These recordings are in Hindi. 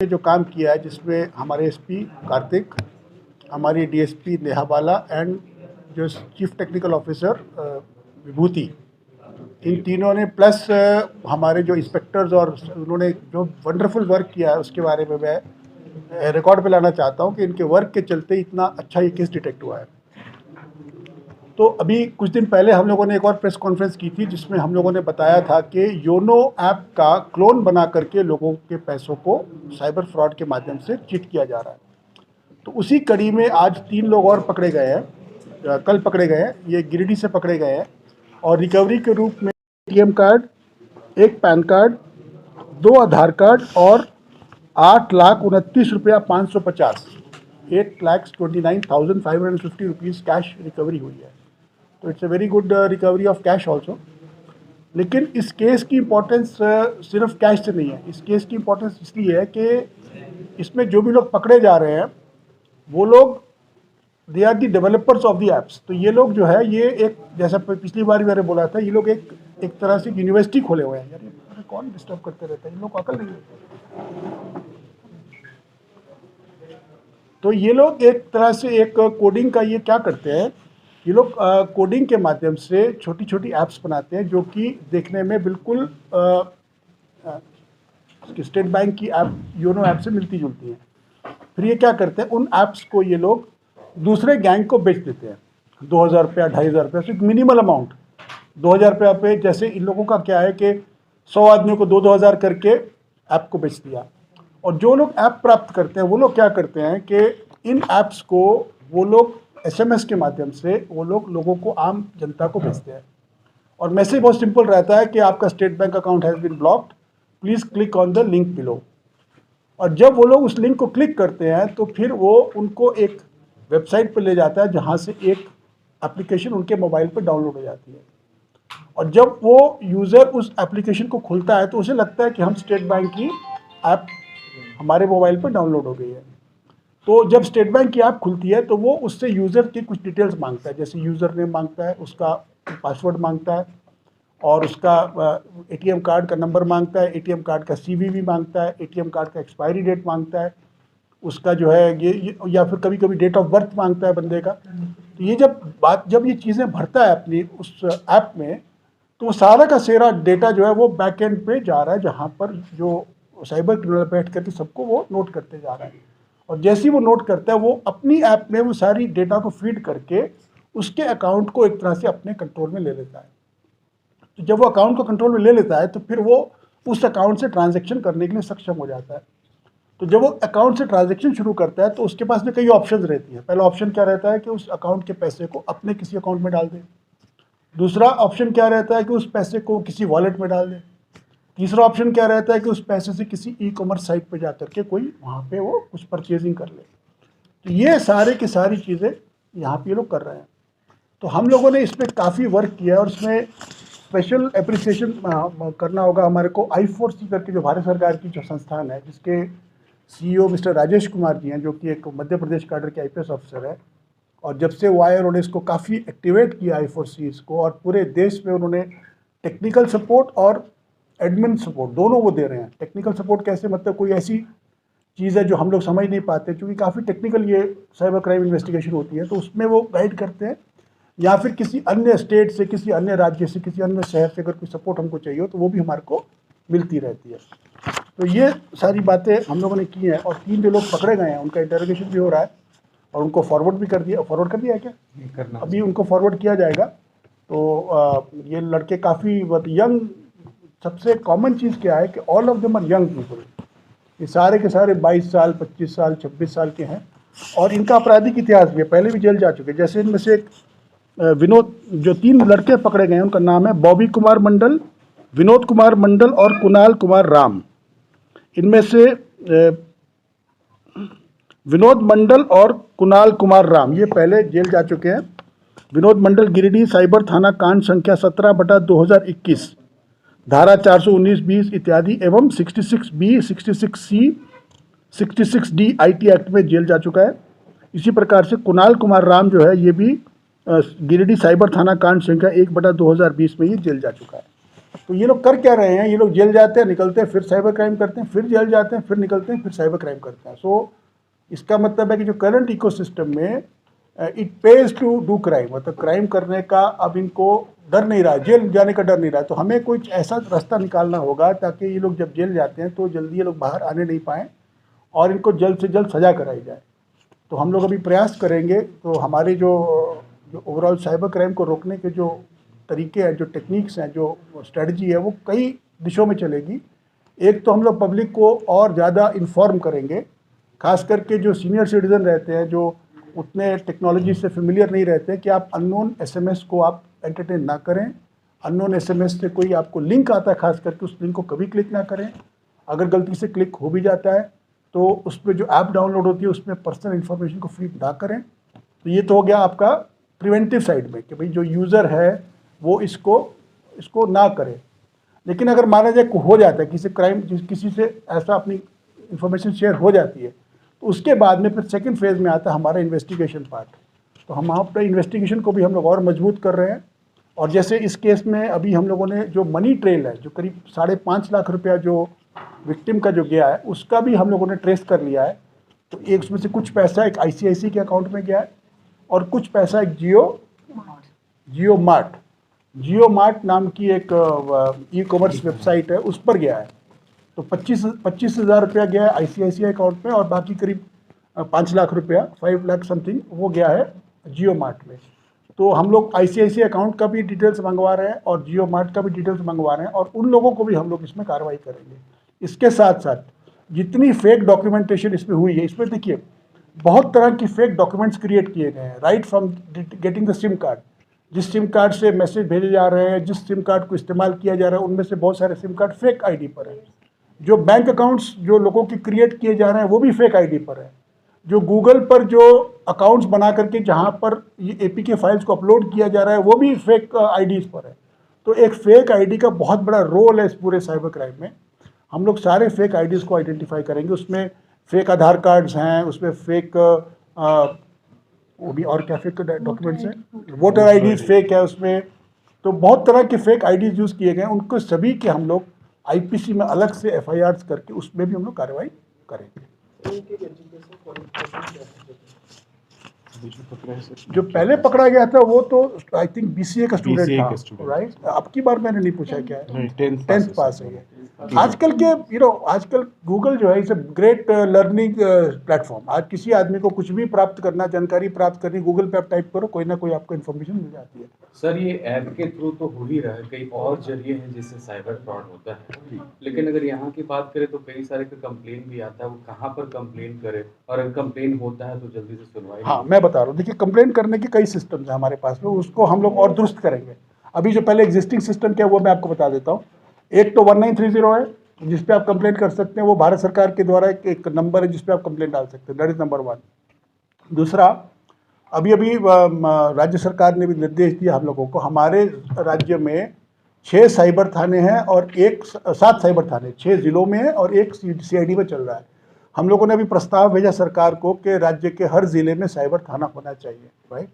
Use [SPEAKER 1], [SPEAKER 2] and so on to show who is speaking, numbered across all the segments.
[SPEAKER 1] करके जो काम किया है, जिसमें हमारे एसपी कार्तिक, हमारी डीएसपी नेहा बाला एंड जो चीफ टेक्निकल ऑफिसर विभूति, इन तीनों ने प्लस हमारे जो इंस्पेक्टर्स और उन्होंने जो वंडरफुल वर्क किया है उसके बारे में मैं रिकॉर्ड पे लाना चाहता हूँ कि इनके वर्क के चलते इतना अच्छा ये केस डिटेक्ट हुआ है। तो अभी कुछ दिन पहले हम लोगों ने एक और प्रेस कॉन्फ्रेंस की थी जिसमें हम लोगों ने बताया था कि योनो ऐप का क्लोन बना करके लोगों के पैसों को साइबर फ्रॉड के माध्यम से चीट किया जा रहा है। तो उसी कड़ी में आज 3 लोग और पकड़े गए हैं, कल पकड़े गए हैं, ये गिरिडीह से पकड़े गए हैं और रिकवरी के रूप में एटीएम कार्ड, एक पैन कार्ड, 2 आधार कार्ड और 8,29,550 8,29,550 रुपीज़ कैश रिकवरी हुई है। तो it's a very good recovery of cash also. लेकिन इस केस की इम्पोर्टेंस सिर्फ कैश से नहीं है, इस केस की इम्पोर्टेंस इसलिए है कि इसमें जो भी लोग पकड़े जा रहे हैं वो लोग they are the developers of the apps. तो ये लोग जो है ये एक, जैसा पिछली बार भी मैंने बोला था, ये लोग एक तरह से यूनिवर्सिटी खोले हुए हैं। यार ये कौन डिस्टर्ब करते रहता है, इन लोग को अकल नहीं है। तो ये लोग एक तरह से एक कोडिंग का ये क्या करते हैं, ये लोग कोडिंग के माध्यम से छोटी छोटी ऐप्स बनाते हैं जो कि देखने में बिल्कुल स्टेट बैंक की ऐप, योनो ऐप से मिलती जुलती हैं। फिर ये क्या करते हैं, उन ऐप्स को ये लोग दूसरे गैंग को बेच देते हैं 2,000 रुपया, 2,500 रुपया, सिर्फ मिनिमल अमाउंट 2,000 रुपया पे। जैसे इन लोगों का क्या है कि 100 आदमियों को 2-2 हज़ार करके ऐप को बेच दिया। और जो लोग ऐप प्राप्त करते हैं वो लोग क्या करते हैं कि इन ऐप्स को वो लोग SMS के माध्यम से वो लोग लोगों को, आम जनता को भेजते हैं। और मैसेज बहुत सिंपल रहता है कि आपका State Bank account has been blocked, please click on the link below. और जब वो लोग उस लिंक को क्लिक करते हैं तो फिर वो उनको एक वेबसाइट पर ले जाता है जहाँ से एक एप्लीकेशन उनके मोबाइल पर डाउनलोड हो जाती है। और जब वो यूज़र उस एप्लीकेशन को खोलता है तो उसे लगता है कि हम स्टेट बैंक की ऐप हमारे मोबाइल पर डाउनलोड हो गई है। तो जब स्टेट बैंक की ऐप खुलती है तो वो उससे यूज़र की कुछ डिटेल्स मांगता है, जैसे यूज़र नेम मांगता है, उसका पासवर्ड मांगता है और उसका ATM कार्ड का नंबर मांगता है, ATM कार्ड का CVV मांगता है, ATM कार्ड का एक्सपायरी डेट मांगता है, उसका जो है ये या फिर कभी कभी डेट ऑफ बर्थ मांगता है बंदे का। तो ये जब ये चीज़ें भरता है अपनी उस ऐप में, तो सारा का सारा डेटा जो है वो बैक एंड पे जा रहा है, जहाँ पर जो साइबर क्रिमिनल बैठ करके सबको वो नोट करते जा रहा है। और जैसे ही वो नोट करता है वो अपनी ऐप में वो सारी डेटा को फीड करके उसके अकाउंट को एक तरह से अपने कंट्रोल में ले लेता है। तो जब वो अकाउंट को कंट्रोल में ले लेता है तो फिर वो उस अकाउंट से ट्रांजैक्शन करने के लिए सक्षम हो जाता है। तो जब वो अकाउंट से ट्रांजैक्शन शुरू करता है तो उसके पास में कई ऑप्शंस रहती है। पहला ऑप्शन क्या रहता है कि उस अकाउंट के पैसे को अपने किसी अकाउंट में डाल दे। दूसरा ऑप्शन क्या रहता है कि उस पैसे को किसी वॉलेट में डाल दे। तीसरा ऑप्शन क्या रहता है कि उस पैसे से किसी ई-कॉमर्स साइट पे जा करके कोई वहाँ पे वो कुछ परचेजिंग कर ले। तो ये सारे की सारी चीज़ें यहाँ पे ये लोग कर रहे हैं। तो हम लोगों ने इस पर काफ़ी वर्क किया और इसमें स्पेशल एप्रिसिएशन करना होगा हमारे को। I4C करके जो भारत सरकार की जो संस्थान है, जिसके CEO मिस्टर राजेश कुमार जी हैं, जो कि एक मध्य प्रदेश कैडर के IPS ऑफिसर है। और जब से वो आए उन्होंने इसको काफ़ी एक्टिवेट किया I4C इसको, और पूरे देश में उन्होंने टेक्निकल सपोर्ट और एडमिन सपोर्ट दोनों वो दे रहे हैं। टेक्निकल सपोर्ट कैसे, मतलब कोई ऐसी चीज़ है जो हम लोग समझ नहीं पाते, क्योंकि काफ़ी टेक्निकल ये साइबर क्राइम इन्वेस्टिगेशन होती है, तो उसमें वो गाइड करते हैं। या फिर किसी अन्य स्टेट से, किसी अन्य राज्य से, किसी अन्य शहर से अगर कोई सपोर्ट हमको चाहिए हो तो वो भी हमारे को मिलती रहती है। तो ये सारी बातें हम लोगों ने की हैं। और 3 जो लोग पकड़े गए हैं उनका इंटरोगेशन भी हो रहा है और उनको फॉरवर्ड भी कर दिया। फॉरवर्ड कर दिया है क्या? अभी उनको फॉरवर्ड किया जाएगा। तो ये लड़के काफ़ी यंग, सबसे कॉमन चीज़ क्या है कि all of them are young people. ये सारे के सारे 22 साल, 25 साल, 26 साल के हैं और इनका आपराधिक इतिहास भी है, पहले भी जेल जा चुके हैं। जैसे इनमें से एक विनोद, जो 3 लड़के पकड़े गए हैं उनका नाम है बॉबी कुमार मंडल, विनोद कुमार मंडल और कुणाल कुमार राम। इनमें से विनोद मंडल और कुणाल कुमार राम ये पहले जेल जा चुके हैं। विनोद मंडल गिरिडीह साइबर थाना कांड संख्या 17/2021 धारा 419-20 इत्यादि एवं 66B, 66C, 66D IT act में जेल जा चुका है। इसी प्रकार से कुणाल कुमार राम जो है ये भी गिरिडीह साइबर थाना कांड संख्या 1/2020 में ये जेल जा चुका है। तो ये लोग कर क्या रहे हैं, ये लोग जेल जाते हैं, निकलते हैं, फिर साइबर क्राइम करते हैं, फिर जेल जाते हैं, फिर निकलते हैं, फिर साइबर क्राइम करते हैं। सो इसका मतलब है कि जो करंट इकोसिस्टम में it pays to do crime, मतलब क्राइम करने का अब इनको डर नहीं रहा, जेल जाने का डर नहीं रहा। तो हमें कुछ ऐसा रास्ता निकालना होगा ताकि ये लोग जब जेल जाते हैं तो जल्दी ये लोग बाहर आने नहीं पाएँ और इनको जल्द से जल्द सज़ा कराई जाए। तो हम लोग अभी प्रयास करेंगे। तो हमारे जो ओवरऑल साइबर क्राइम को रोकने के जो तरीके हैं, जो टेक्निक्स हैं, जो स्ट्रेटजी है, वो कई दिशों में चलेगी। एक तो हम लोग पब्लिक को और ज़्यादा इन्फॉर्म करेंगे, खास करके जो सीनियर सिटीज़न रहते हैं, जो उतने टेक्नोलॉजी से फेमिलियर नहीं रहते हैं, कि आप अननोन एसएमएस को आप एंटरटेन ना करें। अननोन एसएमएस से कोई आपको लिंक आता है, खास करके उस लिंक को कभी क्लिक ना करें। अगर गलती से क्लिक हो भी जाता है तो उस पर जो ऐप डाउनलोड होती है उसमें पर्सनल इन्फॉर्मेशन को फीड ना करें। तो ये तो हो गया आपका प्रिवेंटिव साइड में, कि भाई जो यूज़र है वो इसको ना करे। लेकिन अगर माना जाए हो जाता है किसी क्राइम, किसी से ऐसा अपनी इंफॉर्मेशन शेयर हो जाती है, तो उसके बाद में फिर सेकंड फेज़ में आता है हमारा इन्वेस्टिगेशन पार्ट। तो हम अपने इन्वेस्टिगेशन को भी हम लोग और मजबूत कर रहे हैं। और जैसे इस केस में अभी हम लोगों ने जो मनी ट्रेल है, जो करीब 5.5 लाख रुपया जो विक्टिम का जो गया है, उसका भी हम लोगों ने ट्रेस कर लिया है। तो एक उसमें से कुछ पैसा एक आईसीआईसी के अकाउंट में गया है और कुछ पैसा एक जियो मार्ट नाम की एक ई कॉमर्स वेबसाइट है, उस पर गया है। तो 25,000 रुपया गया है आईसीआईसीआई अकाउंट में और बाकी करीब 5 लाख रुपया, 5 लाख समथिंग, वो गया है जियो मार्ट में। तो हम लोग आईसीआईसीआई अकाउंट का भी डिटेल्स मंगवा रहे हैं और जियो मार्ट का भी डिटेल्स मंगवा रहे हैं, और उन लोगों को भी हम लोग इसमें कार्रवाई करेंगे। इसके साथ साथ जितनी फेक डॉक्यूमेंटेशन इसमें हुई है, इसमें देखिए बहुत तरह की फेक डॉक्यूमेंट्स क्रिएट किए गए हैं, right from getting the SIM card. जिस सिम कार्ड से मैसेज भेजे जा रहे हैं, जिस सिम कार्ड को इस्तेमाल किया जा रहा है, उनमें से बहुत सारे सिम कार्ड फेक आईडी पर है। जो बैंक अकाउंट्स जो लोगों के क्रिएट किए जा रहे हैं वो भी फेक आईडी पर है। जो गूगल पर जो अकाउंट्स बना करके जहाँ पर ये एपीके फाइल्स को अपलोड किया जा रहा है वो भी फेक आईडीज़ पर है। तो एक फेक आईडी का बहुत बड़ा रोल है इस पूरे साइबर क्राइम में। हम लोग सारे फेक आईडीज़ को आइडेंटिफाई करेंगे। उसमें फेक आधार कार्ड्स हैं, उसमें फेक वो भी और क्या फेक डॉक्यूमेंट्स हैं, वोटर आईडीज़ फेक है उसमें। तो बहुत तरह के फेक आईडीज़ यूज़ किए गए हैं, उनको सभी के हम लोग आईपीसी में अलग से एफआईआर्स करके उसमें भी हम लोग कार्रवाई करेंगे। जो पहले पकड़ा गया था वो तो आई थिंक बीसीए का स्टूडेंट था, राइट। अब की बार मैंने नहीं पूछा क्या है, 10th पास है ये। आजकल के आजकल गूगल जो है it's a great learning platform. आज किसी आदमी को कुछ भी प्राप्त करना, जानकारी प्राप्त करनी, गूगल पे आप टाइप करो, कोई ना कोई आपको इन्फॉर्मेशन मिल जाती है।
[SPEAKER 2] सर ये ऐप के थ्रू तो हो ही रहा है, कई और जरिए हैं जिससे साइबर फ्रॉड होता है। लेकिन अगर यहाँ की बात करें तो कई सारे का कंप्लेन भी आता है, वो कहाँ पर कंप्लेन करे, और अगर कंप्लेन होता है तो जल्दी से सुनवाई।
[SPEAKER 1] हाँ, मैं बता रहा हूँ, देखिए कंप्लेन करने के कई सिस्टम्स हैं हमारे पास में, उसको हम लोग और दुरुस्त करेंगे। अभी जो पहले एग्जिस्टिंग सिस्टम क्या है वो मैं आपको बता देता हूँ। एक तो 1930 है जिस पे आप कंप्लेंट कर सकते हैं, वो भारत सरकार के द्वारा एक नंबर है जिस पे आप कंप्लेंट डाल सकते हैं, दैट इज नंबर 1। दूसरा, अभी राज्य सरकार ने भी निर्देश दिया हम लोगों को, हमारे राज्य में 6 साइबर थाने हैं और 7 साइबर थाने 6 जिलों में है और 1 सीआईडी में चल रहा है। हम लोगों ने अभी प्रस्ताव भेजा सरकार को कि राज्य के हर जिले में साइबर थाना होना चाहिए, राइट।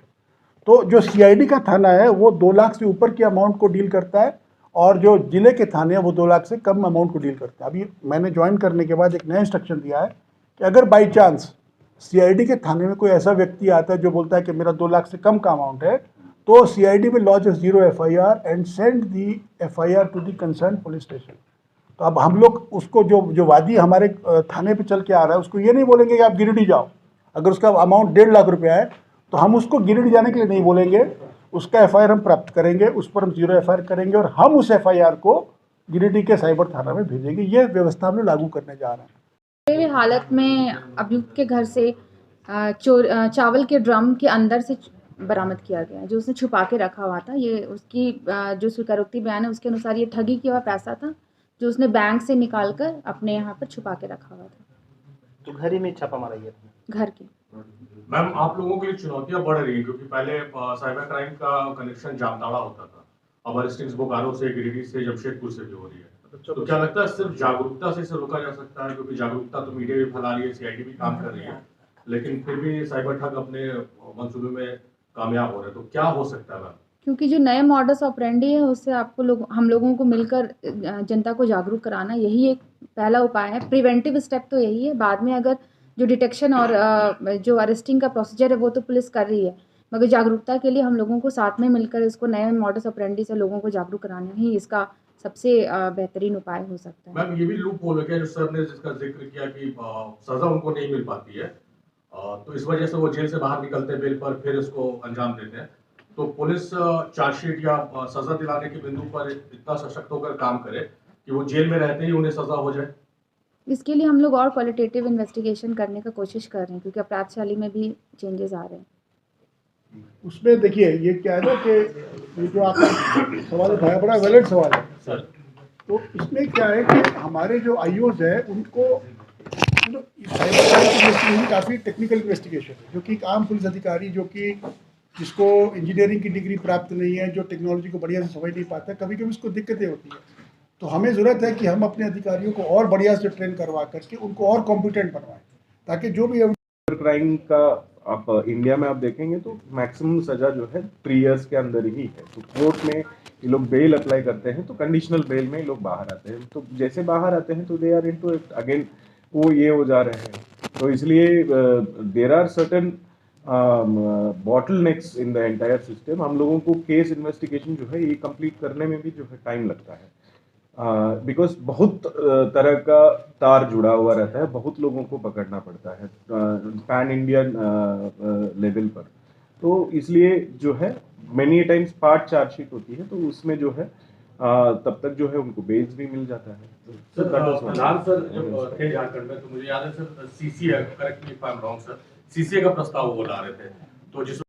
[SPEAKER 1] तो जो सीआईडी का थाना है वो 2 लाख से ऊपर के अमाउंट को डील करता है, और जो जिले के थाने हैं वो 2 लाख से कम अमाउंट को डील करते हैं। अभी मैंने ज्वाइन करने के बाद एक नया इंस्ट्रक्शन दिया है कि अगर बाई चांस सीआईडी के थाने में कोई ऐसा व्यक्ति आता है जो बोलता है कि मेरा 2 लाख से कम का अमाउंट है, तो सीआईडी में launch 0 FIR and send the FIR to the concern police station. तो अब हम लोग उसको जो वादी हमारे थाने पे चल के आ रहा है उसको ये नहीं बोलेंगे कि आप गिरिडीह जाओ। अगर उसका अमाउंट 1.5 लाख रुपया है तो हम उसको गिरिडीह जाने के लिए नहीं बोलेंगे, उसका एफआईआर हम प्राप्त करेंगे, उस पर हम 0 एफआईआर करेंगे और हम उस एफआईआर को गिरिडीह के साइबर थाना में भेजेंगे। ये व्यवस्था हम लोग लागू करने जा रहे हैं।
[SPEAKER 3] भी हालत में अभियुक्त के घर से चावल के ड्रम के अंदर से बरामद किया गया, जो उसने छुपा के रखा हुआ था। ये उसकी जो स्वीकारोक्ति बयान है उसके अनुसार ये ठगी किया हुआ पैसा था जो उसने बैंक से निकाल कर अपने यहाँ पर छुपा के रखा हुआ था।
[SPEAKER 4] तो घर ही में छापा मारा गया था
[SPEAKER 3] घर के।
[SPEAKER 5] मैम, आप लोगों के लिए चुनौतियां बढ़ रही हैं क्योंकि पहले साइबर क्राइम का कनेक्शन जामताड़ा होता था, अब हस्टिंग्स बोकारो से, गिरिडीह से, जमशेदपुर से भी हो रही है। तो क्या लगता है सिर्फ जागरूकता से इसे रोका जा सकता है? क्योंकि जागरूकता तो मीडिया भी फैला रही है, सीआईडी भी काम कर रही है, लेकिन फिर भी साइबर ठग अपने मंसूबे में कामयाब हो रहे हैं। तो क्या हो सकता है मैम?
[SPEAKER 3] क्योंकि जो नए मॉडस ऑपरेंडी है उससे आपको हम लोगों को मिलकर जनता को जागरूक कराना यही एक पहला उपाय है। प्रिवेंटिव स्टेप तो यही है, बाद में अगर जो डिटेक्शन और जो अरेस्टिंग का प्रोसीजर है वो तो पुलिस कर रही है, मगर जागरूकता के लिए हम लोगों को साथ में मिलकर इसको नए मॉडस ऑपरेंडी से लोगों को जागरूक कराना ही इसका सबसे बेहतरीन उपाय हो सकता है।
[SPEAKER 5] मैम ये भी लूप होल है क्या, जो सर ने जिसका जिक्र किया कि सजा उनको नहीं मिल पाती है, तो इस वजह से वो जेल से बाहर निकलते हैं बेल पर, फिर इसको अंजाम देते हैं। तो पुलिस चार्जशीट या सजा दिलाने के बिंदु पर इतना सशक्त होकर काम करे कि वो जेल में रहते ही उन्हें सजा हो जाए।
[SPEAKER 3] इसके लिए हम लोग और क्वालिटेटिव इन्वेस्टिगेशन करने का कोशिश कर रहे हैं, क्योंकि अपराधशाली में भी चेंजेस आ रहे हैं।
[SPEAKER 1] उसमें देखिए ये क्या है ना कि ये जो आपका सवाल उठाया बड़ा वैलिड सवाल है
[SPEAKER 5] सर
[SPEAKER 1] तो इसमें क्या है कि हमारे जो आईओज है उनको साइबर क्राइम की इन्वेस्टिगेशन काफ़ी टेक्निकल इन्वेस्टिगेशन है, जो कि एक आम पुलिस अधिकारी जो कि जिसको इंजीनियरिंग की डिग्री प्राप्त नहीं है, जो टेक्नोलॉजी को बढ़िया से समझ नहीं पाता, कभी कभी उसको दिक्कतें होती है। तो हमें ज़रूरत है कि हम अपने अधिकारियों को और बढ़िया से ट्रेन करवा करके उनको और कॉम्पिटेंट बनवाएं, ताकि जो भी
[SPEAKER 6] क्राइम का आप इंडिया में आप देखेंगे तो मैक्सिमम सजा जो है 3 इयर्स के अंदर ही है। तो कोर्ट में ये लोग बेल अप्लाई करते हैं तो कंडीशनल बेल में ये लोग बाहर आते हैं, तो जैसे बाहर आते हैं तो they are into it again, वो ये हो जा रहे हैं। तो इसलिए there are certain bottlenecks in the entire system. हम लोगों को केस इन्वेस्टिगेशन जो है ये कंप्लीट करने में भी जो है टाइम लगता है, बिकॉज बहुत तरह का तार जुड़ा हुआ रहता है, बहुत लोगों को पकड़ना पड़ता है पैन इंडियन लेवल पर। तो इसलिए जो है मेनी टाइम्स पार्ट चार्जशीट होती है, तो उसमें जो है तब तक जो है उनको बेल्स भी मिल जाता है।
[SPEAKER 5] सर प्रधान सर जब थे झारखंड में, तो मुझे याद है sir CCA, correct me if I am wrong sir, CCA का प्रस्ताव वो ला रहे थे, तो जिस